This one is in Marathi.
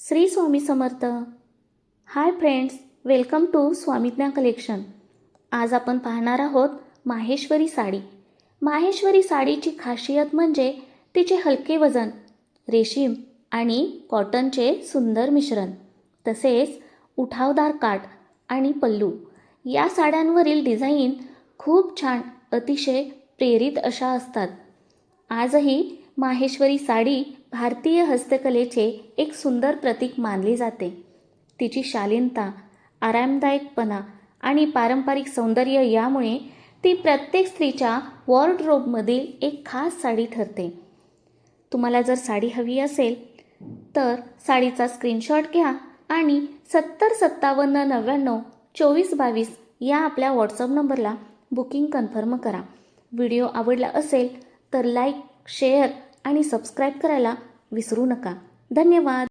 Shri Swami Samarth. Hi friends, welcome to Swamigya collection. आज आपण पाहणार आहोत माहेश्वरी साडी. माहेश्वरी साडीची खासियत म्हणजे तिचे हलके वजन, रेशीम आणि कॉटनचे सुंदर मिश्रण, तसेच उठावदार काठ आणि पल्लू. या साड्यांवरील डिझाईन खूप छान, अतिशय प्रेरित अशा असतात. आजही माहेश्वरी साडी भारतीय हस्तकलेचे एक सुंदर प्रतीक मानली जाते. तिची शालीनता, आरामदायकपणा आणि पारंपरिक सौंदर्य यामुळे ती प्रत्येक स्त्रीच्या वॉर्डरोबमधील एक खास साडी ठरते. तुम्हाला जर साडी हवी असेल तर साडीचा स्क्रीनशॉट घ्या आणि 7057992422 या आपल्या व्हॉट्सअप नंबरला बुकिंग कन्फर्म करा. व्हिडिओ आवडला असेल तर लाईक, शेअर आणि सबस्क्राईब करायला विसरू नका. धन्यवाद.